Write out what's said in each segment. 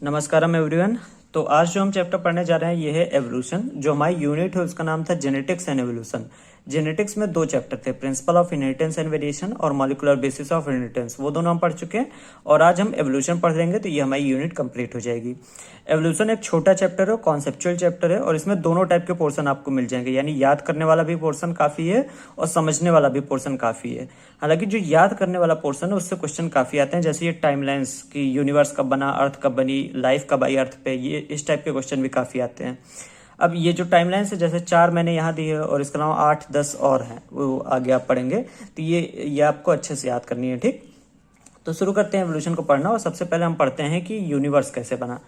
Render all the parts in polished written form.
नमस्कारम everyone. तो आज जो हम चैप्टर पढ़ने जा रहे हैं ये है एवोल्यूशन। जो हमारी यूनिट है उसका नाम था जेनेटिक्स एंड एवोल्यूशन। जेनेटिक्स में दो चैप्टर थे, principle of inheritance and variation और मॉलिक्यूलर बेसिस ऑफ इनहेरिटेंस, वो दोनों हम पढ़ चुके हैं। और आज हम एवोल्यूशन पढ़ लेंगे तो ये हमारी यूनिट कंप्लीट हो जाएगी। एवोल्यूशन एक छोटा चैप्टर है, कॉन्सेप्चुअल चैप्टर है और इसमें दोनों टाइप के पोर्शन आपको मिल जाएंगे, यानी याद करने वाला भी पोर्शन काफी है और समझने वाला भी पोर्शन काफी है। हालांकि जो याद करने वाला पोर्शन है उससे क्वेश्चन काफी आते हैं, जैसे ये टाइमलाइंस की यूनिवर्स कब बना, अर्थ कब बनी, लाइफ कब आई अर्थ पे, ये इस टाइप के क्वेश्चन भी काफी आते हैं। अब ये जो टाइमलाइंस है, जैसे 4 मैंने यहाँ दी है और इसके अलावा 8-10 और हैं, वो आगे आप पढ़ेंगे। तो ये आपको अच्छे से याद करनी है, ठीक। तो शुरू करते हैं एवोल्यूशन को पढ़ना। और सबसे पहले हम पढ़ते हैं कि यूनिवर्स कैसे बना।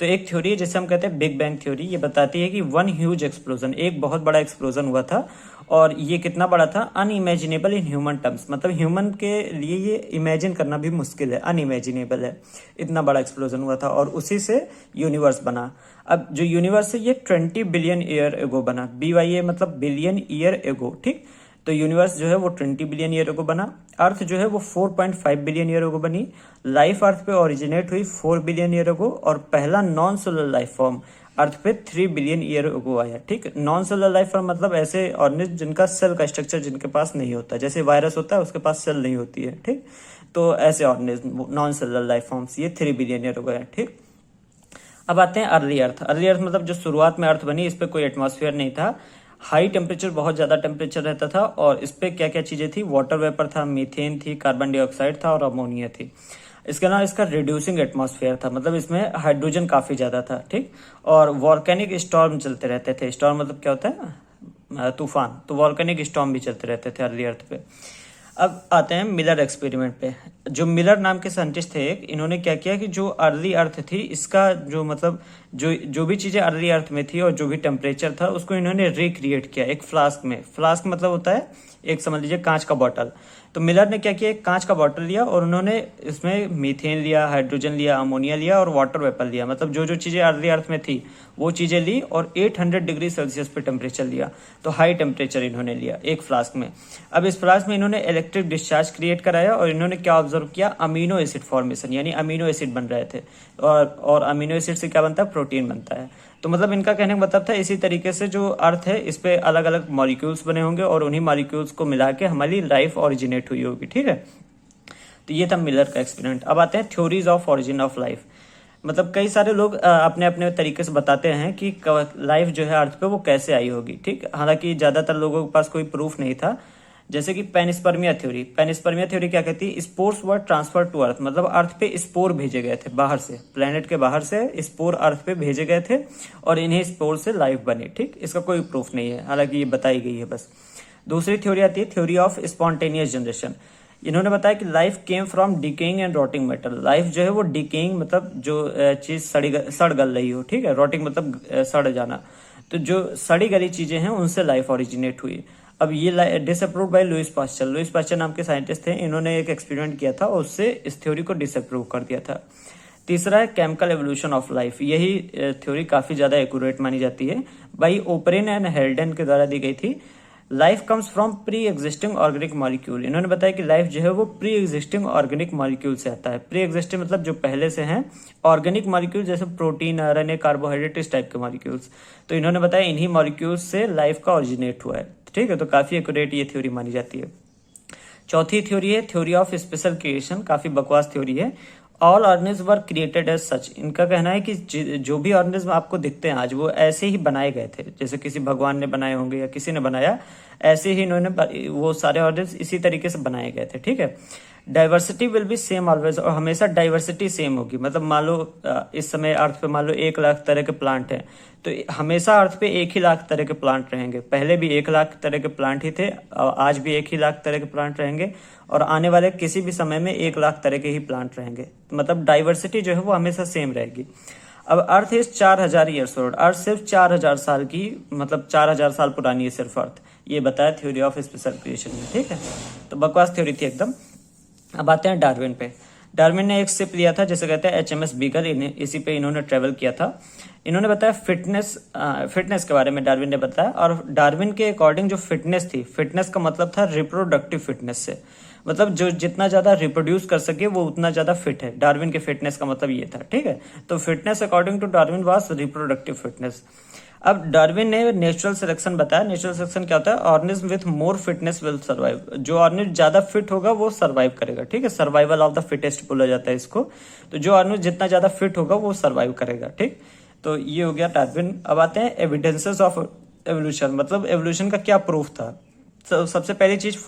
तो एक थ्योरी है जिसे हम कहते हैं बिग बैंग थ्योरी। ये बताती है कि वन ह्यूज एक्सप्लोजन, एक बहुत बड़ा एक्सप्लोजन हुआ था। और ये कितना बड़ा था? अनइमेजिनेबल इन ह्यूमन टर्म्स, मतलब ह्यूमन के लिए ये इमेजिन करना भी मुश्किल है, अनइमेजिनेबल है। इतना बड़ा एक्सप्लोजन हुआ था और उसी से यूनिवर्स बना। अब जो यूनिवर्स है ये 20 बिलियन ईयर एगो बना। BYA मतलब बिलियन ईयर एगो, ठीक। तो यूनिवर्स जो है वो 20 बिलियन ईयर एगो बना। अर्थ जो है वो 4.5 बिलियन ईयर एगो बनी। लाइफ अर्थ पे ओरिजिनेट हुई 4 बिलियन ईयर एगो और पहला नॉन सोलर लाइफ फॉर्म अर्थ पे 3 बिलियन ईयर एगो आया, ठीक। नॉन सोलर लाइफ फॉर्म मतलब ऐसे ऑर्गेनिज्म जिनका सेल का स्ट्रक्चर जिनके पास नहीं होता, जैसे वायरस होता है उसके पास सेल नहीं होती है, ठीक। तो ऐसे organism non solar life forms ये 3 बिलियन ईयर एगो है, ठीक। अब आते हैं अर्ली अर्थ। अर्ली अर्थ मतलब जो शुरुआत में अर्थ बनी, इस पे कोई एटमॉस्फेयर नहीं था, हाई टेम्परेचर, बहुत ज्यादा टेम्परेचर रहता था। और इस पे क्या क्या चीजें थी? वाटर वेपर था, मीथेन थी, कार्बन डाइऑक्साइड था और अमोनिया थी। इसके अलावा इसका रिड्यूसिंग एटमॉस्फेयर था, मतलब इसमें हाइड्रोजन काफी ज्यादा था, ठीक। और वॉल्केनिक स्टॉर्म चलते रहते थे। स्टॉर्म मतलब क्या होता है? तूफान। तो वॉल्केनिक स्टॉर्म भी चलते रहते थे अर्ली अर्थ पे। अब आते हैं मिलर एक्सपेरिमेंट पे। जो मिलर नाम के साइंटिस्ट थे एक, इन्होंने क्या किया कि जो अर्ली अर्थ थी इसका जो मतलब जो भी चीजें अर्ली अर्थ में थी और जो भी टेम्परेचर था उसको इन्होंने रिक्रिएट किया एक फ्लास्क में। फ्लास्क मतलब होता है एक, समझ लीजिए, कांच का बॉटल। तो मिलर ने क्या किया, एक कांच का बॉटल लिया और उन्होंने इसमें मीथेन लिया, हाइड्रोजन लिया, अमोनिया लिया और वाटर वेपर लिया, मतलब जो जो चीजें अर्ली अर्थ में थी वो चीजें ली और 800 डिग्री सेल्सियस पे टेम्परेचर लिया। तो हाई टेम्परेचर इन्होंने लिया एक फ्लास्क में। अब इस फ्लास्क में इन्होंने इलेक्ट्रिक डिस्चार्ज क्रिएट कराया और इन्होंने क्या ऑब्जर्व किया? अमीनो एसिड फॉर्मेशन, यानी अमीनो एसिड बन रहे थे। और अमीनो एसिड से क्या बनता है? प्रोटीन बनता है। तो मतलब इनका कहने का मतलब था इसी तरीके से जो अर्थ है इस पे अलग अलग मॉलिक्यूल्स बने होंगे और उन्हीं मॉलिक्यूल्स को मिला के हमारी लाइफ ओरिजिनेट हुई होगी, ठीक है। तो ये था मिलर का एक्सपेरिमेंट। अब आते हैं theories of origin of life. मतलब कई सारे लोग अपने अपने तरीके से बताते हैं कि लाइफ जो है अर्थ पे वो कैसे आई होगी, ठीक। हालांकि ज्यादातर लोगों के पास कोई प्रूफ नहीं था। जैसे कि पेनिस्पर्मिया थ्योरी। पेनिस्पर्मिया थ्योरी क्या कहती है? Spores were transfer to earth, मतलब अर्थ पे स्पोर भेजे गए थे बाहर से, प्लेनेट के बाहर से स्पोर अर्थ पे भेजे गए थे और इन्हीं स्पोर से लाइफ बनी, ठीक। इसका कोई प्रूफ नहीं है, हालांकि ये बताई गई है बस। दूसरी थ्योरी आती है थ्योरी ऑफ स्पॉन्टेनियस जनरेशन। इन्होंने बताया कि life came from decaying and rotting metal. Life जो है वो डिकेइंग मतलब जो चीज सड़ गल रही हो, ठीक है। रॉटिंग मतलब सड़ जाना। तो जो सड़ी गली चीजें हैं उनसे लाइफ ओरिजिनेट हुई। अब ये disapprove by Louis Pasteur. Louis Pasteur नाम के साइंटिस्ट थे, इन्होंने एक एक्सपेरिमेंट किया था और उससे इस थ्योरी को डिसअप्रूव कर दिया था। तीसरा है केमिकल एवोल्यूशन ऑफ लाइफ। यही थ्योरी काफी ज्यादा एक्यूरेट मानी जाती है, बाई ओपरेन एंड हेल्डन के द्वारा दी गई थी। Life comes from pre existing organic molecule. इन्होंने बताया कि लाइफ जो है वो प्री एग्जिस्टिंग ऑर्गेनिक मॉलिक्यूल से आता है। प्री एग्जिस्टिंग मतलब जो पहले से हैं ऑर्गेनिक मॉलिक्यूल, जैसे प्रोटीन, RNA, कार्बोहाइड्रेट, इस टाइप के मॉलिक्यूल्स। तो इन्होंने बताया इन्हीं मॉलिक्यूल्स से लाइफ का ओरिजिनेट हुआ है, ठीक है। तो काफी एक्यूरेट ये थ्योरी मानी जाती है। चौथी थ्योरी है थ्योरी ऑफ स्पेशल क्रिएशन। काफी बकवास थ्योरी है। All organism were created as such. इनका कहना है कि जो भी ऑर्गेनिज्म आपको दिखते हैं आज वो ऐसे ही बनाए गए थे, जैसे किसी भगवान ने बनाए होंगे या किसी ने बनाया, ऐसे ही इन्होंने वो सारे ऑर्गेनिज्म इसी तरीके से बनाए गए थे, ठीक है। Diversity will be same always, और हमेशा डाइवर्सिटी सेम होगी। मतलब मान लो इस समय अर्थ पे मान लो 1 लाख तरह के प्लांट हैं, तो हमेशा अर्थ पे 1 ही लाख तरह के प्लांट रहेंगे। पहले भी 1 लाख तरह के प्लांट ही थे, आज भी 1 ही लाख तरह के प्लांट रहेंगे और आने वाले किसी भी समय में 1 लाख तरह के ही प्लांट रहेंगे। मतलब डाइवर्सिटी जो है वो हमेशा सेम रहेगी। अब अर्थ इज 4000 ईयर्स ओल्ड। अर्थ सिर्फ 4000 साल की, मतलब 4000 साल पुरानी है सिर्फ अर्थ। ये बताया थ्योरी ऑफ स्पेशल क्रिएशन में, ठीक है। तो बकवास थ्योरी थी एकदम। अब आते हैं डार्विन पे। डार्विन ने एक शिप लिया था जिसे कहते हैं HMS बीगल, इसी पे इन्होंने ट्रेवल किया था। इन्होंने बताया फिटनेस के बारे में डार्विन ने बताया, और डार्विन के अकॉर्डिंग जो फिटनेस थी, फिटनेस का मतलब था रिप्रोडक्टिव फिटनेस से, मतलब जो जितना ज्यादा रिप्रोड्यूस कर सके वो उतना ज्यादा फिट है। डार्विन के फिटनेस का मतलब ये था, ठीक है। तो fitness according to Darwin was reproductive fitness. अब डार्विन ने नेचुरल सिलेक्शन बताया। नेचुरल सिलेक्शन क्या होता है? Organism with more fitness will survive. जो ऑर्गेनिज्म ज्यादा फिट होगा वो सर्वाइव करेगा, ठीक है। सर्वाइवल ऑफ द फिटेस्ट बोला जाता है इसको। तो जो ऑर्गेनिज्म जितना ज्यादा फिट होगा वो सर्वाइव करेगा, ठीक। तो ये हो गया डार्विन। अब आते हैं एविडेंसेस ऑफ एवोल्यूशन, मतलब एवोल्यूशन का क्या प्रूफ था। सबसे पहली चीज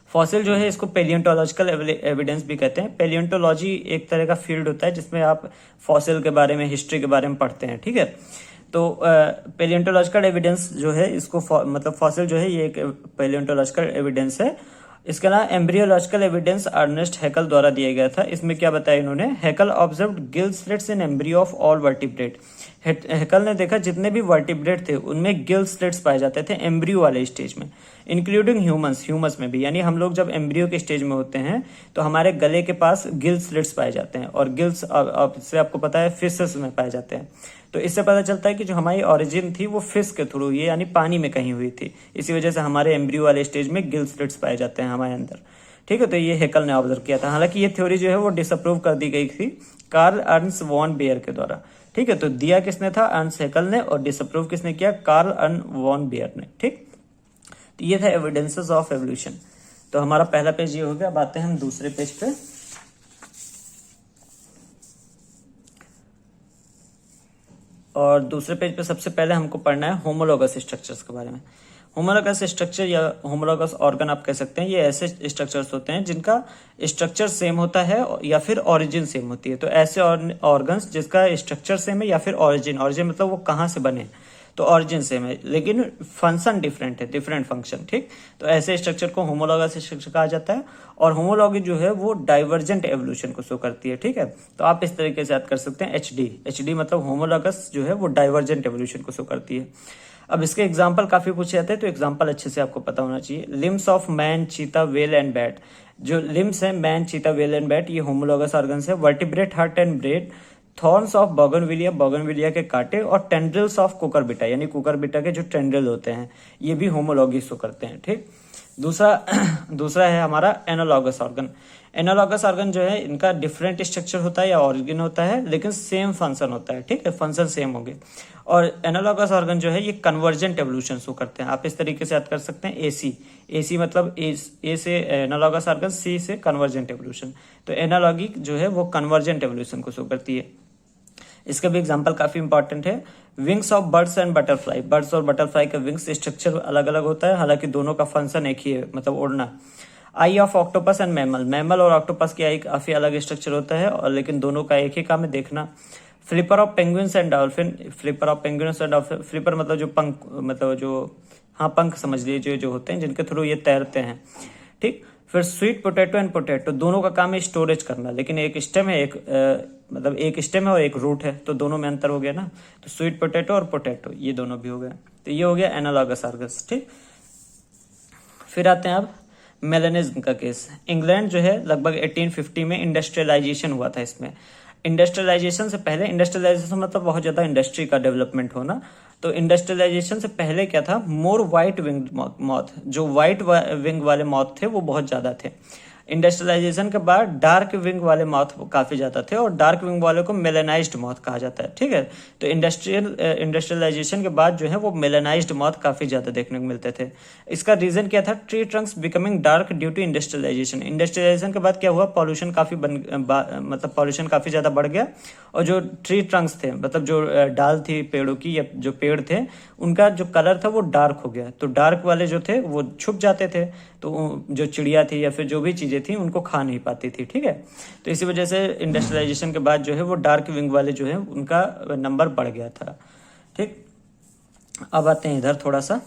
फॉसिल जो है इसको पेलियोंटोलॉजिकल एविडेंस भी कहते हैं। पेलियोंटोलॉजी एक तरह का फील्ड होता है जिसमें आप फॉसिल के बारे में, हिस्ट्री के बारे में पढ़ते हैं, ठीक है। तो पेलियोंटोलॉजिकल एविडेंस जो है इसको मतलब फॉसिल जो है ये एक पेलियोंटोलॉजिकल एविडेंस है। इसके अलावा एम्ब्रियोलॉजिकल एविडेंस अर्नेस्ट हैकल द्वारा दिया गया था। इसमें क्या बताया इन्होंने? Haeckel observed gill slits in embryo of all vertebrate. Haeckel ने देखा जितने भी वर्टिब्रेट थे उनमें गिल स्लिट्स पाए जाते थे एम्ब्रियो वाले स्टेज में, इंक्लूडिंग ह्यूमंस में भी। यानी हम लोग जब एम्ब्रियो के स्टेज में होते हैं तो हमारे गले के पास गिल स्लिट्स पाए जाते हैं, और गिल्स से आपको पता है फिशेस में पाए जाते हैं। तो इससे पता चलता है कि जो हमारी ओरिजिन थी वो फिश के थ्रू हुई है, यानी पानी में कहीं हुई थी। इसी वजह से हमारे एम्ब्रियो वाले स्टेज में गिल स्लिट्स पाए जाते हैं हमारे अंदर, ठीक है। तो ये हैकल ने ऑब्जर्व किया था। हालांकि ये थ्योरी जो है वो डिसअप्रूव कर दी गई थी कार्ल अर्न्स्ट वॉन बेयर के द्वारा, ठीक है। तो दिया किसने था? अर्न्स्ट हैकल ने, और डिसअप्रूव किसने किया? कार्ल अर्न्स्ट वॉन बेयर ने, ठीक। तो ये था एविडेंसेस ऑफ एवोल्यूशन। तो हमारा पहला पेज ये हो गया। अब आते हैं हम दूसरे पेज पे। और दूसरे पेज पे सबसे पहले हमको पढ़ना है होमोलॉगस स्ट्रक्चर्स के बारे में। होमोलॉगस स्ट्रक्चर या होमोलॉगस ऑर्गन आप कह सकते हैं, ये ऐसे स्ट्रक्चर्स होते हैं जिनका स्ट्रक्चर सेम होता है या फिर ओरिजिन सेम होती है। तो ऐसे ऑर्गन्स जिसका स्ट्रक्चर सेम है या फिर ओरिजिन मतलब वो कहाँ से बने, तो ऑरिजिन सेम है लेकिन फंक्शन डिफरेंट है, डिफरेंट फंक्शन, ठीक। तो ऐसे स्ट्रक्चर को होमोलॉगस स्ट्रक्चर कहा जाता है। और होमोलॉगी जो है वो डाइवर्जेंट एवोल्यूशन को शो करती है, ठीक है। तो आप इस तरीके से याद कर सकते हैं एचडी मतलब होमोलॉगस जो है वो डाइवर्जेंट एवोल्यूशन को शो करती है। अब इसके एग्जाम्पल काफी पूछे जाते हैं, तो एग्जाम्पल अच्छे से आपको पता होना चाहिए। लिम्स ऑफ मैन, चीता, वेल एंड बैट। जो लिम्स है मैन, चीता, वेल एंड बैट, ये होमोलॉगस ऑर्गन्स है। Vertebrate heart and brain, thorns of bougainvillea के कांटे, और टेंड्रिल्स ऑफ कुकरबिटा, यानी कुकरबिटा के जो टेंड्रिल होते हैं ये भी होमोलॉगी शो करते हैं, ठीक। दूसरा है हमारा एनालॉगस ऑर्गन। एनालॉगस ऑर्गन जो है इनका डिफरेंट स्ट्रक्चर होता है या ऑर्गन होता है, लेकिन सेम फंक्शन होता है, ठीक है। फंक्शन सेम होंगे। और एनालॉगस ऑर्गन जो है ये कन्वर्जेंट एवोल्यूशन शो करते हैं। आप इस तरीके से याद कर सकते हैं। एसी मतलब ए से एनालॉगस ऑर्गन, सी से कन्वर्जेंट एवोल्यूशन। तो एनालॉगी जो है वो कन्वर्जेंट एवोल्यूशन को शो करती है। इसका भी एग्जांपल काफी इंपॉर्टेंट है। Wings of birds and butterfly. Birds और बटरफ्लाई का विंग्स स्ट्रक्चर अलग अलग होता है, हालांकि दोनों का फंक्शन एक ही है, मतलब उड़ना। आई ऑफ ऑक्टोपस एंड मैमल और ऑक्टोपस की आई काफी अलग स्ट्रक्चर होता है, और लेकिन दोनों का एक ही काम है, देखना। Flipper of penguins and dolphin. Flipper मतलब जो पंख, मतलब जो पंख समझ लीजिए, जो होते हैं जिनके थ्रू ये तैरते हैं, ठीक। फिर स्वीट पोटैटो एंड पोटैटो, दोनों का काम है स्टोरेज करना, लेकिन एक स्टेम है, एक स्टेम है और एक रूट है, तो दोनों में अंतर हो गया ना। तो स्वीट पोटैटो और पोटैटो ये दोनों भी हो गए। तो ये हो गया एनालॉगस ऑर्गन्स, ठीक। फिर आते हैं अब मेलेनिज्म का केस। इंग्लैंड जो है लगभग 1850 में इंडस्ट्रियलाइजेशन हुआ था। इसमें इंडस्ट्रियलाइजेशन से पहले, इंडस्ट्रियलाइजेशन मतलब बहुत ज्यादा इंडस्ट्री का डेवलपमेंट होना। तो इंडस्ट्रियलाइजेशन से पहले क्या था? मोर व्हाइट विंग मॉथ, जो व्हाइट विंग वाले मॉथ थे वो बहुत ज्यादा थे। इंडस्ट्रियलाइजेशन के बाद डार्क विंग वाले मॉथ काफी ज्यादा थे, और डार्क विंग वाले को मेलेनाइज्ड मॉथ कहा जाता है, ठीक है। तो इंडस्ट्रियलाइजेशन के बाद जो है वो मेलेनाइज्ड मॉथ काफी ज्यादा देखने को मिलते थे। इसका रीजन क्या था? Tree trunks becoming dark due to industrialisation. Industrialisation के बाद क्या हुआ? पॉल्यूशन पॉल्यूशन काफी ज्यादा बढ़ गया, और जो ट्री ट्रंक्स थे, मतलब जो डाल थी पेड़ों की या जो पेड़ थे, उनका जो कलर था वो डार्क हो गया। तो डार्क वाले जो थे वो छुप जाते थे, तो जो चिड़िया थी या फिर जो भी चीजें थी उनको खा नहीं पाती थी, ठीक है। तो इसी वजह से इंडस्ट्रियलाइजेशन के बाद जो है वो डार्क विंग वाले जो है उनका नंबर बढ़ गया था, ठीक। अब आते हैं इधर थोड़ा सा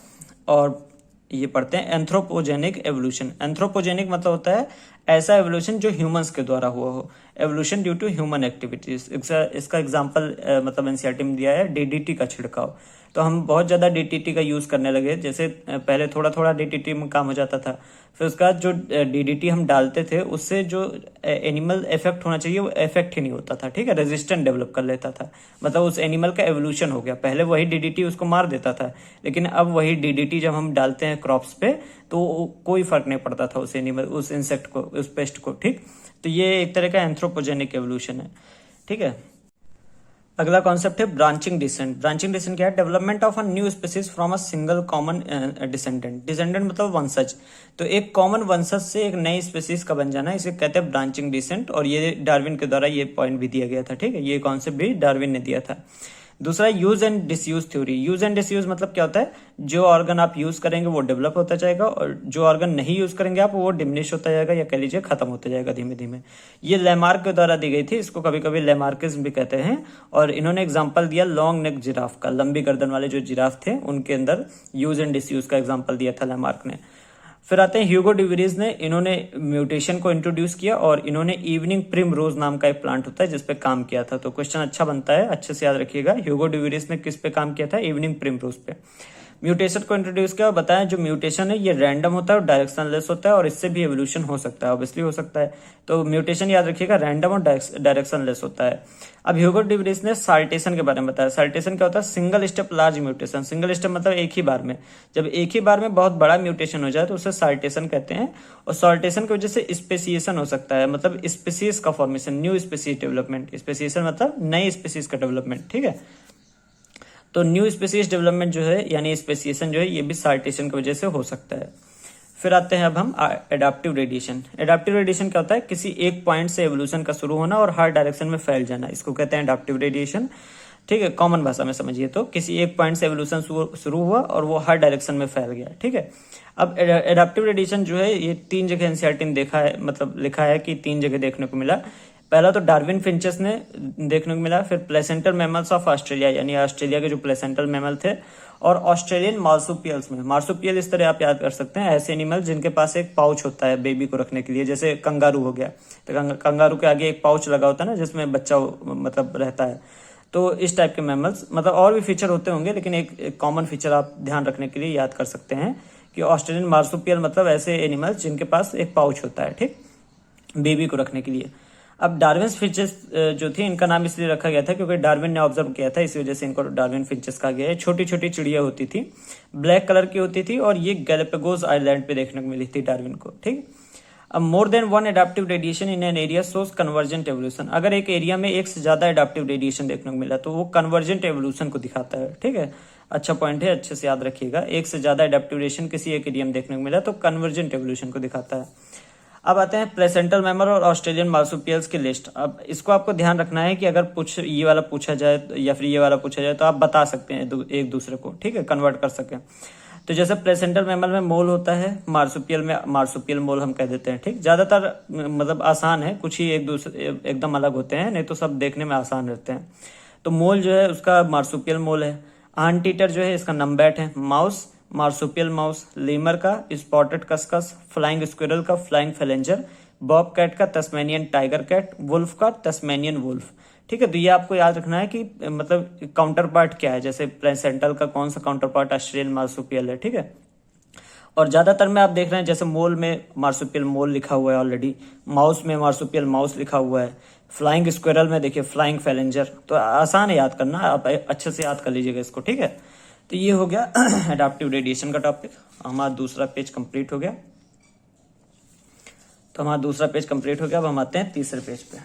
और ये पढ़ते हैं एंथ्रोपोजेनिक एवोल्यूशन। एंथ्रोपोजेनिक मतलब होता है ऐसा एवोल्यूशन जो ह्यूमंस के द्वारा हुआ हो, evolution due to human activities. इसका एग्जांपल मतलब एनसीईआरटी में दिया है, डीडीटी का छिड़काव। तो हम बहुत ज़्यादा DDT का यूज़ करने लगे। जैसे पहले थोड़ा थोड़ा DDT में काम हो जाता था, फिर उसके बाद जो DDT हम डालते थे उससे जो एनिमल इफेक्ट होना चाहिए वो इफेक्ट ही नहीं होता था, ठीक है, रेजिस्टेंट डेवलप कर लेता था, मतलब उस एनिमल का एवोल्यूशन हो गया। पहले वही DDT उसको मार देता था, लेकिन अब वही DDT जब हम डालते हैं क्रॉप्स पे तो कोई फर्क नहीं पड़ता था उस एनिमल, उस इंसेक्ट को, उस पेस्ट को, ठीक। तो ये एक तरह का एंथ्रोपोजेनिक एवोल्यूशन है, ठीक है। अगला कॉन्सेप्ट है ब्रांचिंग डिसेंट। ब्रांचिंग डिसेंट क्या है? Development of a new species from a single common descendant. Descendant मतलब वंशज, तो एक कॉमन वंशज से एक नई स्पीसीज का बन जाना, इसे कहते हैं ब्रांचिंग डिसेंट। और ये डार्विन के द्वारा ये पॉइंट भी दिया गया था, ठीक है, ये कॉन्सेप्ट भी डार्विन ने दिया था। दूसरा use and disuse theory. Use and disuse मतलब क्या होता है? जो ऑर्गन आप यूज करेंगे वो डेवलप होता जाएगा, और जो ऑर्गन नहीं यूज करेंगे आप वो डिमिनिश होता जाएगा, या कह लीजिए खत्म होता जाएगा धीमे धीमे। ये लेमार्क के द्वारा दी गई थी, इसको कभी कभी लेमार्किज्म भी कहते हैं। और इन्होंने एग्जाम्पल दिया लॉन्ग नेक जिराफ का, लंबी गर्दन वाले जो जिराफ थे उनके अंदर यूज एंड डिसयूज का एग्जाम्पल दिया था लेमार्क ने। फिर आते हैं ह्यूगो डिविरीज ने, इन्होंने म्यूटेशन को इंट्रोड्यूस किया, और इन्होंने इवनिंग प्रिम रोज नाम का एक प्लांट होता है जिसपे काम किया था। तो क्वेश्चन अच्छा बनता है, अच्छे से याद रखिएगा, ह्यूगो डिविरीज ने किस पे काम किया था? इवनिंग प्रिम रोज पे। म्यूटेशन को इंट्रोड्यूस किया और बताया जो म्यूटेशन है ये रैंडम होता है और डायरेक्शनलेस होता है, और इससे भी एवोल्यूशन हो सकता है, ऑब्वियसली हो सकता है। तो म्यूटेशन याद रखिएगा रैंडम और डायरेक्शनलेस होता है। अब ह्यूगो डिविरीज ने साल्टेशन के बारे में बताया। साल्टेशन क्या होता है? Single step large mutation. Single step मतलब एक ही बार में, जब एक ही बार में बहुत बड़ा म्यूटेशन हो जाए तो उसे साल्टेशन कहते हैं। और साल्टेशन की वजह से स्पेसिएशन हो सकता है, मतलब स्पीसीज का formation, new species development. Speciation मतलब नई स्पीसीज का डेवलपमेंट, ठीक है। तो न्यू स्पीसीज डेवलपमेंट जो है यानी स्पेसिएशन जो है ये भी साल्टेशन की वजह से हो सकता है। फिर आते हैं अब हम एडाप्टिव रेडिएशन। एडाप्टिव रेडिएशन क्या होता है? किसी एक पॉइंट से एवोल्यूशन का शुरू होना और हर डायरेक्शन में फैल जाना, इसको कहते हैं एडाप्टिव रेडिएशन, ठीक है। कॉमन भाषा में समझिए तो किसी एक पॉइंट से एवोल्यूशन शुरू हुआ और वो हर डायरेक्शन में फैल गया, ठीक है। अब एडाप्टिव रेडिएशन जो है ये 3 जगह एनसीईआरटी ने देखा है, मतलब लिखा है कि 3 जगह देखने को मिला। पहला तो डार्विन फिंचेस ने देखने को मिला, फिर प्लेसेंटल मैमल्स ऑफ ऑस्ट्रेलिया यानी ऑस्ट्रेलिया के जो प्लेसेंटल मैमल थे, और ऑस्ट्रेलियन मार्सुपियल्स में। मार्सुपियल इस तरह आप याद कर सकते हैं, ऐसे एनिमल जिनके पास एक पाउच होता है बेबी को रखने के लिए, जैसे कंगारू हो गया, तो कंगारू के आगे एक पाउच लगा होता है ना जिसमें बच्चा मतलब रहता है। तो इस टाइप के मैमल्स, मतलब और भी फीचर होते होंगे, लेकिन एक कॉमन फीचर आप ध्यान रखने के लिए याद कर सकते हैं कि ऑस्ट्रेलियन मार्सुपियल मतलब ऐसे एनिमल्स जिनके पास एक पाउच होता है, ठीक, बेबी को रखने के लिए। अब डार्विन फिंचेस जो थी इनका नाम इसलिए रखा गया था क्योंकि डार्विन ने ऑब्जर्व किया था, इसी वजह से इनको डार्विन फिंचेस कहा गया है। छोटी छोटी चिड़िया होती थी, ब्लैक कलर की होती थी, और ये गैलापागोस आइलैंड पे देखने को मिली थी डार्विन को, ठीक। अब more than one adaptive radiation in an area shows convergent evolution. अगर एक एरिया में एक से ज्यादा एडाप्टिव रेडिएशन देखने को मिला तो वो कन्वर्जेंट एवोल्यूशन को दिखाता है, ठीक है। अच्छा पॉइंट है, अच्छे से याद रखिएगा। एक से ज्यादा एडाप्टिव रेडिएशन किसी एक एरिया में देखने को मिला तो कन्वर्जेंट एवोल्यूशन को दिखाता है। अब आते हैं प्लेसेंटल मैमल और ऑस्ट्रेलियन मार्सुपियल्स की लिस्ट। अब इसको आपको ध्यान रखना है कि अगर ये वाला पूछा जाए या फिर ये वाला पूछा जाए तो आप बता सकते हैं एक दूसरे को, ठीक है, कन्वर्ट कर सकें। तो जैसे प्लेसेंटल मैमल में मोल होता है, मार्सुपियल में मार्सुपियल मोल हम कह देते हैं, ठीक। ज्यादातर मतलब आसान है, कुछ ही एक दूसरे एकदम अलग होते हैं, नहीं तो सब देखने में आसान रहते हैं। तो मोल जो है उसका मार्सुपियल मोल है। आंट ईटर जो है इसका नम्बैट है। माउस मार्सुपियल माउस, लीमर का स्पॉटेड कस्कस, फ्लाइंग स्क्विरल का फ्लाइंग फैलेंजर, बॉब कैट का तस्मेनियन टाइगर कैट, वुल्फ का तस्मेनियन वुल्फ, ठीक है। तो ये आपको याद रखना है कि मतलब काउंटर पार्ट क्या है, जैसे प्लेसेंटल का कौन सा काउंटर पार्ट ऑस्ट्रेलियन मार्सुपियल है, ठीक है। और ज्यादातर में आप देख रहे हैं जैसे मोल में मार्सुपियल मोल लिखा हुआ है ऑलरेडी, माउस में मार्सुपियल माउस लिखा हुआ है, फ्लाइंग स्क्विरल में देखिए फ्लाइंग फैलेंजर। तो आसान है याद करना, आप अच्छे से याद कर लीजिएगा इसको, ठीक है। तो ये हो गया एडाप्टिव रेडिएशन का टॉपिक। हमारा दूसरा पेज कंप्लीट हो गया। अब हम आते हैं तीसरे पेज पे।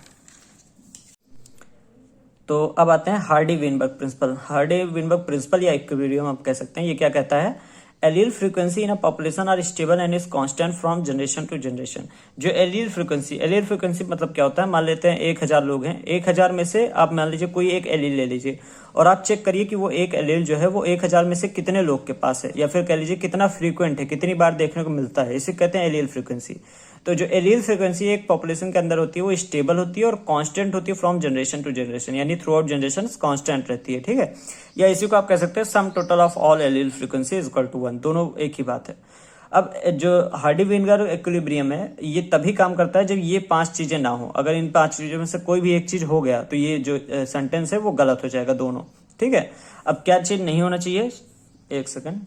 तो अब आते हैं Hardy Weinberg principle. Hardy Weinberg principle या इक्विलिब्रियम आप कह सकते हैं। ये क्या कहता है? Allele frequency in a population are stable and is constant from generation to generation. जो एलील फ्रीक्वेंसी मतलब क्या होता है? मान लेते हैं 1000 लोग हैं, 1000 में से आप मान लीजिए कोई एक एलील ले लीजिए और आप चेक करिए कि वो एक एलील जो है वो 1000 में से कितने लोग के पास है, या फिर कह लीजिए कितना फ्रीक्वेंट है, कितनी बार देखने को मिलता है, इसे कहते हैं एलील फ्रीक्वेंसी। तो जो एलील फ्रीक्वेंसी एक पॉपुलेशन के अंदर होती है वो स्टेबल होती है और कांस्टेंट होती है फ्रॉम जनरेशन टू जनरेशन, यानी थ्रू आउट जनरेशन कांस्टेंट रहती है, ठीक है। या इसी को आप कह सकते हैं sum total of all allele frequency is equal to 1, दोनों एक ही बात है। अब जो हार्डी वेनबर्ग इक्विलिब्रियम है ये तभी काम करता है जब ये 5 चीजें ना हो। अगर इन 5 चीजों में से कोई भी एक चीज हो गया तो ये जो सेंटेंस है वो गलत हो जाएगा दोनों, ठीक है। अब क्या चीज नहीं होना चाहिए, एक सेकंड,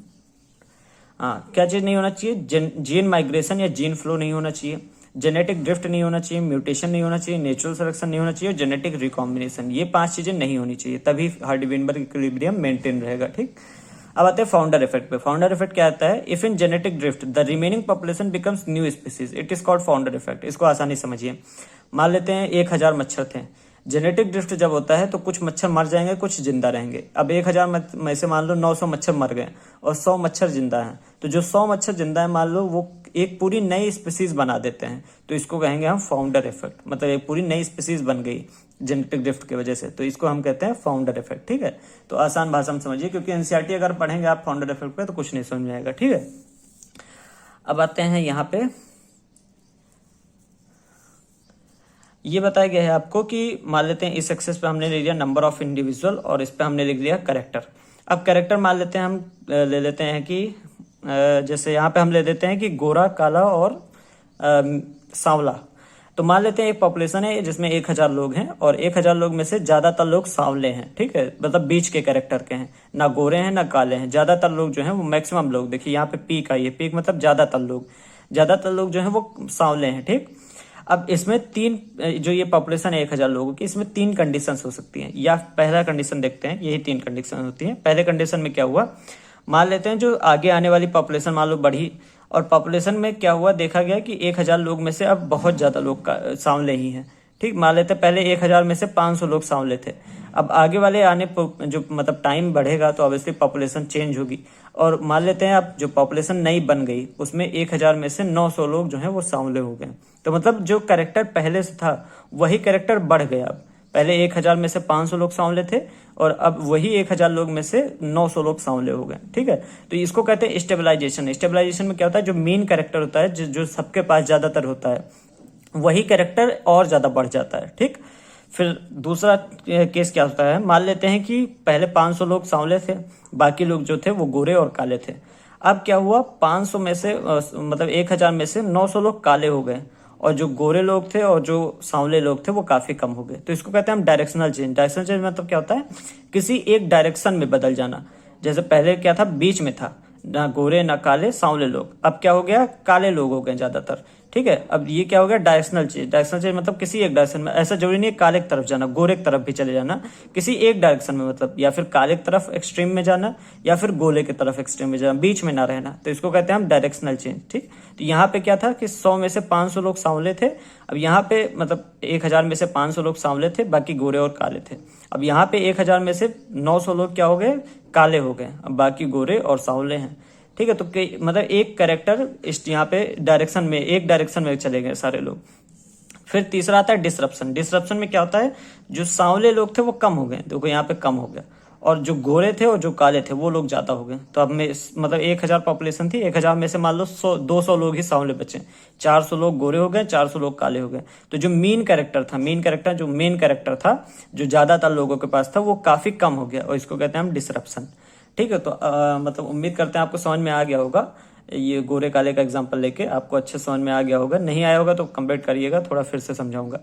हाँ क्या चीज नहीं होना चाहिए, जीन माइग्रेशन या जीन फ्लो नहीं होना चाहिए, जेनेटिक ड्रिफ्ट नहीं होना चाहिए, म्यूटेशन नहीं होना चाहिए, नेचुरल सिलेक्शन नहीं होना चाहिए, और जेनेटिक रिकॉम्बिनेशन, ये 5 चीजें नहीं होनी चाहिए, तभी हार्डी-वेनबर्ग इक्विलिब्रियम मेंटेन रहेगा। ठीक, अब आते हैं फाउंडर इफेक्ट पे। फाउंडर इफेक्ट क्या आता है, if in genetic drift the remaining population becomes new species it is called founder effect. इसको आसानी समझिए, मान लेते हैं 1000 मच्छर थे, जेनेटिक ड्रिफ्ट जब होता है तो कुछ मच्छर मर जाएंगे, कुछ जिंदा रहेंगे। अब 1000 में से मान लो 900 मच्छर मर गए और 100 मच्छर जिंदा हैं, तो जो 100 मच्छर जिंदा है मान लो वो एक पूरी नई स्पीसीज बना देते हैं, तो इसको कहेंगे हम फाउंडर इफेक्ट, मतलब एक पूरी नई स्पीसीज बन गई जेनेटिक ड्रिफ्ट की वजह से, तो इसको हम कहते हैं फाउंडर इफेक्ट। ठीक है, तो आसान भाषा में समझिए, क्योंकि एनसीईआरटी अगर पढ़ेंगे आप फाउंडर इफेक्ट पे तो कुछ नहीं समझ में आएगा। ठीक है, अब आते हैं यहाँ पे, ये बताया गया है आपको कि मान लेते हैं इस एक्सेस पे हमने ले लिया नंबर ऑफ इंडिविजुअल और इस पे हमने लिख लिया कैरेक्टर। अब कैरेक्टर मान लेते हैं हम, ले लेते हैं कि जैसे यहाँ पे हम ले देते हैं कि गोरा, काला और सांवला। तो मान लेते हैं एक पॉपुलेशन है जिसमें 1000 लोग हैं और 1000 लोग में से ज्यादातर लोग सांवले हैं। ठीक है, मतलब बीच के कैरेक्टर के हैं, ना गोरे हैं ना काले हैं, ज्यादातर लोग जो हैं वो मैक्सिमम लोग, देखिए यहाँ पे पीक आई है, पीक मतलब ज्यादातर लोग जो है वो सांवले हैं। ठीक, अब इसमें 3, जो ये पॉपुलेशन है 1000 लोगों की, इसमें 3 कंडीशंस हो सकती हैं। या पहला कंडीशन देखते हैं, यही 3 कंडीशन होती हैं। पहले कंडीशन में क्या हुआ, मान लेते हैं जो आगे आने वाली पॉपुलेशन मान लो बढ़ी, और पॉपुलेशन में क्या हुआ, देखा गया कि 1000 लोग में से अब बहुत ज्यादा लोग सांवले ही हैं। ठीक, मान लेते हैं पहले 1000 में से 500 लोग सांवले थे, अब आगे वाले आने जो मतलब टाइम बढ़ेगा तो ऑब्वियसली पॉपुलेशन चेंज होगी, और मान लेते हैं अब जो पॉपुलेशन नई बन गई उसमें 1000 में से 900 लोग जो हैं वो सांवले हो गए। तो मतलब जो कैरेक्टर पहले से था वही कैरेक्टर बढ़ गया। अब पहले 1000 में से 500 लोग सांवले थे और अब वही 1000 लोग में से 900 लोग सांवले हो गए। ठीक है, तो इसको कहते हैं स्टेबलाइजेशन। स्टेबलाइजेशन में क्या होता है, जो मेन कैरेक्टर होता है, जो सबके पास ज्यादातर होता है, वही कैरेक्टर और ज्यादा बढ़ जाता है। ठीक, फिर दूसरा केस क्या होता है, मान लेते हैं कि पहले 500 लोग सांवले थे, बाकी लोग जो थे वो गोरे और काले थे। अब क्या हुआ, 500 में से मतलब 1000 में से 900 लोग काले हो गए और जो गोरे लोग थे और जो सांवले लोग थे वो काफी कम हो गए। तो इसको कहते हैं हम डायरेक्शनल चेंज। डायरेक्शनल चेंज मतलब क्या होता है, किसी एक डायरेक्शन में बदल जाना। जैसे पहले क्या था, बीच में था, ना गोरे ना काले, सांवले लोग, अब क्या हो गया, काले लोग हो गए ज्यादातर। ठीक है, अब ये क्या हो गया, डायरेक्शनल चेंज। डायरेक्शनल चेंज मतलब किसी एक डायरेक्शन में, ऐसा जरूरी नहीं है काले की तरफ जाना, गोरे की तरफ भी चले जाना, किसी एक डायरेक्शन में, मतलब या फिर काले की तरफ एक्सट्रीम में जाना या फिर गोले की तरफ एक्सट्रीम में जाना, बीच में ना रहना, तो इसको कहते हैं हम डायरेक्शनल चेंज। ठीक, तो यहाँ पे क्या था कि 100 में से 500 लोग सांवले थे, अब यहाँ पे मतलब 1000 में से 500 लोग सांवले थे, बाकी गोरे और काले थे। अब यहाँ पे 1000 में से 900 लोग क्या हो गए, काले हो गए, अब बाकी गोरे और सांवले हैं। ठीक है, तो मतलब एक कैरेक्टर इस यहाँ पे डायरेक्शन में, एक डायरेक्शन में चले गए सारे लोग। फिर तीसरा आता है डिसरप्शन। डिसरप्शन में क्या होता है, जो सांवले लोग थे वो कम हो गए, देखो यहाँ पे कम हो गया, और जो गोरे थे और जो काले थे वो लोग ज्यादा हो गए। तो अब में मतलब 1000 पॉपुलेशन थी, 1000 में से मान लो 200 लोग ही सांवले बचे, 400 लोग गोरे हो गए, 400 लोग काले हो गए। तो जो मेन कैरेक्टर था, जो ज्यादातर लोगों के पास था, वो काफी कम हो गया, और इसको कहते हैं हम डिसरप्शन। ठीक है, तो मतलब उम्मीद करते हैं आपको समझ में आ गया होगा, ये गोरे काले का एग्जांपल लेके आपको अच्छे समझ में आ गया होगा। नहीं आया होगा तो कमेंट करिएगा, थोड़ा फिर से समझाऊंगा।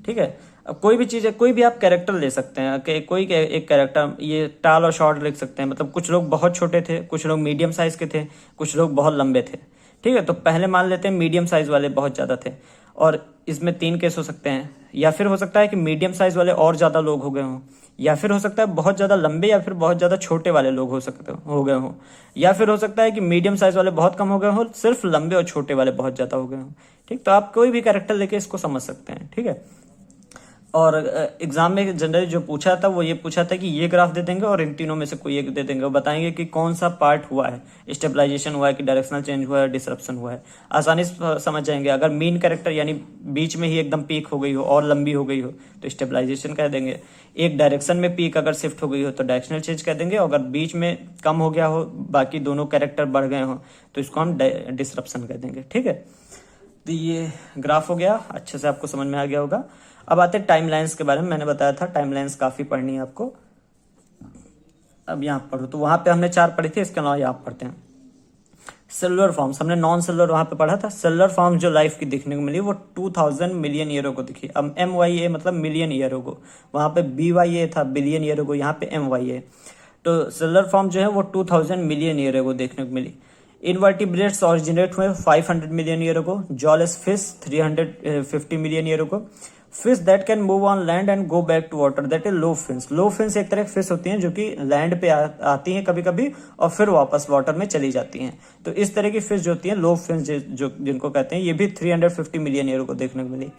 ठीक है, अब कोई भी चीज है, कोई भी आप कैरेक्टर ले सकते हैं, कोई एक कैरेक्टर, ये टाल और शॉर्ट लिख सकते हैं, मतलब कुछ लोग बहुत छोटे थे, कुछ लोग मीडियम साइज के थे, कुछ लोग बहुत लंबे थे। ठीक है, तो पहले मान लेते हैं मीडियम साइज वाले बहुत ज्यादा थे, और इसमें 3 केस हो सकते हैं, या फिर हो सकता है कि मीडियम साइज वाले और ज्यादा लोग हो गए हों, या फिर हो सकता है बहुत ज्यादा लंबे या फिर बहुत ज्यादा छोटे वाले लोग हो गए हों, या फिर हो सकता है कि मीडियम साइज वाले बहुत कम हो गए हों, सिर्फ लंबे और छोटे वाले बहुत ज्यादा हो गए हों। ठीक, तो आप कोई भी कैरेक्टर लेके इसको समझ सकते हैं। ठीक है, और एग्जाम में जनरली जो पूछा था वो ये पूछा था कि ये ग्राफ दे देंगे और इन तीनों में से कोई एक दे देंगे, और बताएंगे कि कौन सा पार्ट हुआ है, स्टेबलाइजेशन हुआ है कि डायरेक्शनल चेंज हुआ है, डिसरप्शन हुआ है। आसानी से समझ जाएंगे। अगर मेन कैरेक्टर यानी बीच में ही एकदम पीक हो गई हो और लंबी हो गई हो तो स्टेबलाइजेशन कह देंगे, एक डायरेक्शन में पीक अगर शिफ्ट हो गई हो तो डायरेक्शनल चेंज कह देंगे, अगर बीच में कम हो गया हो, बाकी दोनों कैरेक्टर बढ़ गए हो, तो इसको हम डिसरप्शन कह देंगे। ठीक है, तो ये ग्राफ हो गया, अच्छे से आपको समझ में आ गया होगा। अब आते हैं टाइमलाइंस के बारे में। मैंने बताया था टाइमलाइंस काफी पढ़नी है आपको। अब यहाँ पढ़ो, तो वहां पे हमने 4 पढ़ी थी, इसके अलावा यहाँ पढ़ते हैं। सेलुलर फॉर्म्स, हमने नॉन सेलुलर वहां पे पढ़ा था। सेलुलर फॉर्म जो लाइफ की दिखने को मिली वो 2000 मिलियन ईयरों को दिखी। अब MYA मतलब मिलियन ईयरों को, वहां पे BYA था बिलियन ईयरों को, यहाँ पे MYA। तो सेलुलर फॉर्म जो है वो 2000 मिलियन ईयरों को देखने को मिली। इनवर्टिब्रेट्स ऑरिजिनेट हुए 500 मिलियन ईयरों को। जॉलेस फिश 350 मिलियन ईयरों को। Fish that can move on land and go back to water, that is lobe fish. Lobe fish एक तरह की फिश होती हैं जो कि लैंड पे आती हैं कभी कभी और फिर वापस वाटर में चली जाती हैं। तो इस तरह की फिश जो होती हैं लो फिश जो जिनको कहते हैं, ये भी 350 मिलियन ईयर को देखने को मिली।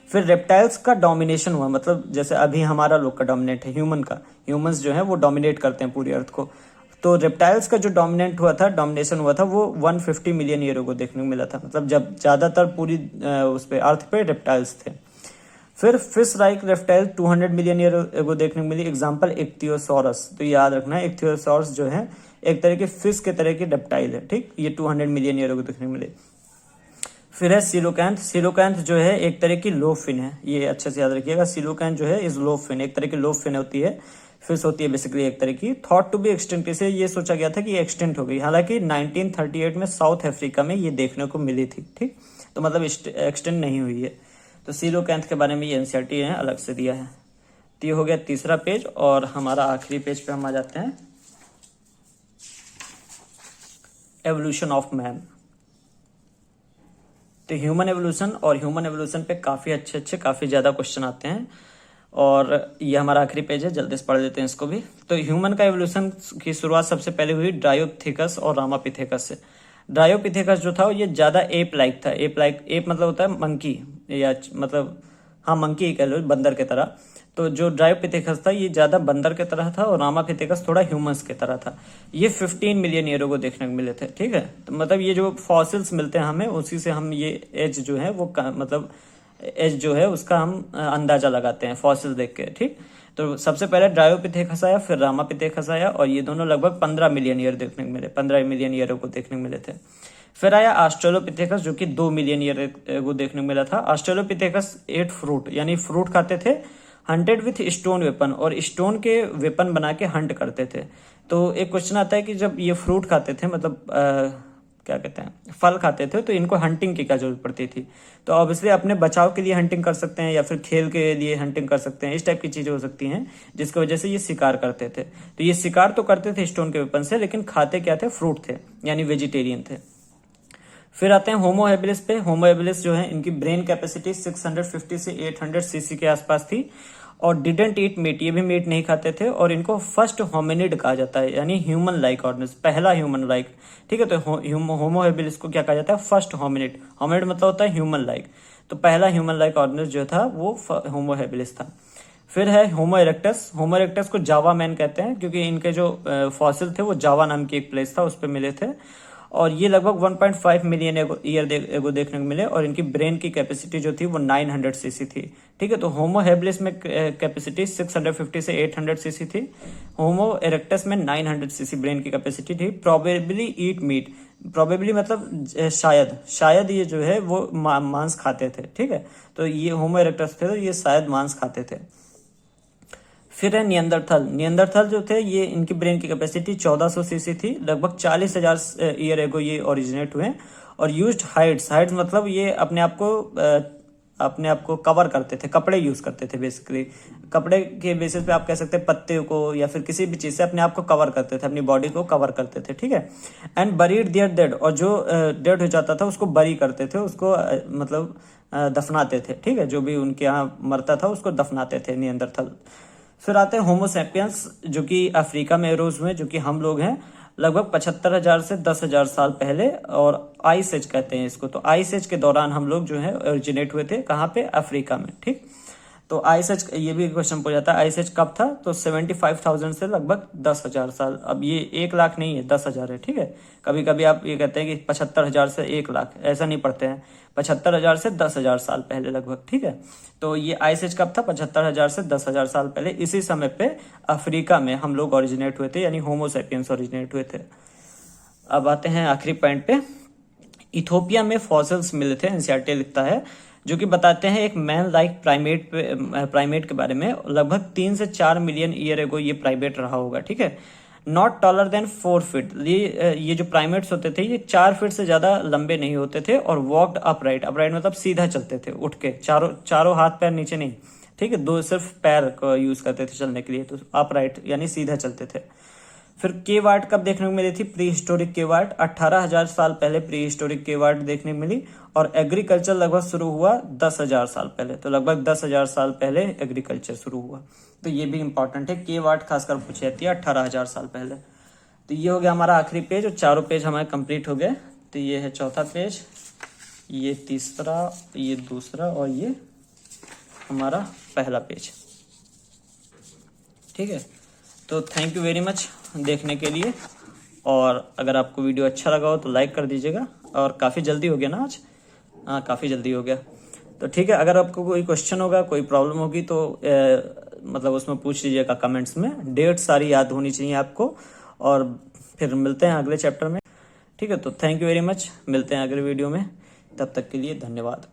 फिर रेप्टाइल्स का डोमिनेशन हुआ, मतलब जैसे अभी हमारा लोग का डोमिनेट है, ह्यूमंस जो है वो डोमिनेट करते हैं पूरी अर्थ को। तो रेप्टाइल्स का जो डोमिनेशन हुआ था वो 150 मिलियन ईयर को देखने को मिला था, मतलब जब ज्यादातर पूरी उस पे अर्थ पे रेप्टाइल्स थे। फिर fish like reptile 200 million year ago देखने को मिली। एग्जांपल इक्थियोसॉरस, तो याद रखना है इक्थियोसॉरस जो है एक तरह की फिश के तरह की रेप्टाइल है, ठीक। ये 200 मिलियन ईयर को देखने को मिले। फिर है सीलोकैंथ। सीलोकैंथ जो है एक तरह की लो फिन है, ये अच्छे से याद रखिएगा। सीलोकैंथ जो है इज लो फिन, एक तरह की लो फिन होती है, फिश होती है बेसिकली एक तरह की। थॉट टू बी एक्सटेंट, इसे ये सोचा गया था कि ये एक्सटेंट हो गई, हालांकि 1938 में साउथ अफ्रीका में ये देखने को मिली थी, ठीक। तो मतलब एक्सटेंट नहीं हुई है। तो सीलोकैंथ के बारे में ये एनसीईआरटी है अलग से दिया है। तो ये हो गया तीसरा पेज, और हमारा आखिरी पेज पे हम आ जाते हैं, एवोल्यूशन ऑफ मैन। तो ह्यूमन एवोल्यूशन पे काफी अच्छे काफी ज्यादा क्वेश्चन आते हैं, और ये हमारा आखिरी पेज है, जल्दी से पढ़ लेते हैं इसको भी। तो ह्यूमन का एवोल्यूशन की शुरुआत सबसे पहले हुई ड्रायोपिथेकस और रामापिथेकस से। ड्रायोपिथेकस जो था ये ज्यादा एप लाइक था। एप मतलब होता है मंकी, या मतलब हाँ मंकी ही कह लो, बंदर के तरह। तो जो ड्रायोपिथेकस था ये ज्यादा बंदर के तरह था, और रामापिथेकस थोड़ा ह्यूमंस के तरह था। ये 15 मिलियन ईयरों को देखने को मिले थे, ठीक है। तो मतलब ये जो फॉसिल्स मिलते हैं हमें, उसी से हम ये एज जो है वो मतलब एज जो है उसका हम अंदाजा लगाते हैं फॉसिल देख के, ठीक। तो सबसे पहले ड्रायोपिथेकस आया, फिर रामापिथेकस आया, और ये दोनों लगभग 15 मिलियन ईयर देखने को मिले, 15 मिलियन ईयरों को देखने को मिले थे। फिर आया ऑस्ट्रेलोपिथेकस जो कि 2 मिलियन ईयर को देखने को मिला था। ऑस्ट्रेलोपिथेकस एट फ्रूट, यानी फ्रूट खाते थे। हंटेड विथ स्टोन वेपन, और स्टोन के वेपन बना के हंट करते थे। तो एक क्वेश्चन आता है कि जब ये फ्रूट खाते थे, मतलब क्या कहते हैं, फल खाते थे, तो इनको हंटिंग की क्या जरूरत पड़ती थी। तो ऑब्वियसली अपने बचाव के लिए हंटिंग कर सकते हैं, या फिर खेल के लिए हंटिंग कर सकते हैं, इस टाइप की चीजें हो सकती हैं जिसकी वजह से ये शिकार करते थे। तो ये शिकार तो करते थे स्टोन के वेपन से, लेकिन खाते क्या थे, फ्रूट थे, यानी वेजिटेरियन थे। फिर आते हैं होमो हेबिलिस पे। होमो हेबिलिस जो है इनकी ब्रेन कैपेसिटी 650 से 800 सीसी के आसपास थी, और डिडेंट ईट मीट, ये भी मीट नहीं खाते थे, और इनको फर्स्ट होमिनिड कहा जाता है, यानी ह्यूमन लाइक ऑर्गेनिज्म, पहला ह्यूमन लाइक, ठीक है। तो होमो हेबिलिस को क्या कहा जाता है, फर्स्ट होमिनिड। होमिनिड मतलब होता है ह्यूमन लाइक, तो पहला ह्यूमन लाइक ऑर्गेनिज्म जो था वो होमो हेबिलिस था। फिर है होमो इरेक्टस। होमो इरेक्टस को जावा मैन कहते हैं, क्योंकि इनके जो फॉसिल थे वो जावा नाम की एक प्लेस था उस पर मिले थे, और ये लगभग 1.5 मिलियन ईयर एगो देखने को मिले, और इनकी ब्रेन की कैपेसिटी जो थी वो 900 सीसी थी, ठीक है। तो होमो हेबिलिस में कैपेसिटी 650 से 800 सीसी थी। होमो इरेक्टस में 900 सीसी ब्रेन की कैपेसिटी थी। प्रोबेबली ईट मीट, प्रोबेबली मतलब शायद ये जो है वो मांस खाते थे, ठीक है। तो ये होमो इरेक्टस थे, तो ये शायद मांस खाते थे। फिर है नियंदरथल जो थे, ये इनकी ब्रेन की कैपेसिटी 1400 सीसी थी, लगभग 40,000 ईयर एगो ये ओरिजिनेट हुए, और यूज्ड हाइड्स मतलब ये अपने आप को कवर करते थे, कपड़े यूज करते थे बेसिकली। कपड़े के बेसिस पे आप कह सकते हैं पत्ते को या फिर किसी भी चीज से अपने आप को कवर करते थे, अपनी बॉडी को कवर करते थे, ठीक है। एंड बरीड देयर डेड, और जो डेड हो जाता था उसको बरी करते थे, उसको मतलब दफनाते थे, ठीक है। जो भी उनके यहाँ मरता था उसको दफनाते थे नियंदरथल। फिर आते हैं होमोसेपियंस जो कि अफ्रीका में रोज हुए, जो कि हम लोग हैं, लगभग 75,000 से 10,000 साल पहले, और आइस एज कहते हैं इसको। तो आइस एज के दौरान हम लोग जो है ओरिजिनेट हुए थे, कहाँ पे, अफ्रीका में, ठीक। तो आइस एज, ये भी क्वेश्चन पूछ जाता है आइस एज कब था, तो 75,000 से लगभग 10,000 साल। अब ये 1 लाख नहीं है, 10,000 है, ठीक है। कभी कभी आप ये कहते हैं कि 75,000 से 1 लाख, ऐसा नहीं पढ़ते हैं। 75,000 से 10,000 साल पहले लगभग, ठीक है। तो ये आइस एज कब था, 75,000 से 10,000 साल पहले। इसी समय पे अफ्रीका में हम लोग ओरिजिनेट हुए थे, यानी होमोसेपियंस ओरिजिनेट हुए थे। अब आते हैं आखिरी पॉइंट पे। इथोपिया में फॉसिल्स मिले थे, एनसीईआरटी लिखता है, जो कि बताते हैं एक मैन लाइक प्राइमेट के बारे में। लगभग 3 से 4 मिलियन ईयर एगो ये प्राइमेट रहा होगा, ठीक है। Not taller than 4 feet. ये जो प्राइमेट्स होते थे ये 4 फीट से ज्यादा लंबे नहीं होते थे, और वॉक्ड अपराइट, अपराइट मतलब सीधा चलते थे, उठ के, चारों हाथ पैर नीचे नहीं, ठीक है, दो सिर्फ पैर को यूज करते थे चलने के लिए, तो अपराइट यानी सीधा चलते थे। फिर केव आर्ट कब देखने को मिली थी? प्री हिस्टोरिक केव आर्ट 18,000 साल पहले प्री हिस्टोरिक केव आर्ट देखने को मिली, और एग्रीकल्चर लगभग शुरू हुआ 10,000 साल पहले, तो लगभग 10,000 साल पहले एग्रीकल्चर शुरू हुआ। तो ये भी इंपॉर्टेंट है, केव आर्ट खासकर पूछी जाती है 18,000 साल पहले। तो ये हो गया हमारा आखिरी पेज, और चारों पेज हमारे कंप्लीट हो गए। तो ये है चौथा पेज, ये तीसरा, ये दूसरा, और ये हमारा पहला पेज। ठीक है, तो थैंक यू वेरी मच देखने के लिए, और अगर आपको वीडियो अच्छा लगा हो तो लाइक कर दीजिएगा। और काफ़ी जल्दी हो गया ना आज, हाँ काफ़ी जल्दी हो गया। तो ठीक है, अगर आपको कोई क्वेश्चन होगा, कोई प्रॉब्लम होगी तो मतलब उसमें पूछ लीजिएगा कमेंट्स में। डेट सारी याद होनी चाहिए आपको, और फिर मिलते हैं अगले चैप्टर में। ठीक है, तो थैंक यू वेरी मच, मिलते हैं अगले वीडियो में, तब तक के लिए धन्यवाद।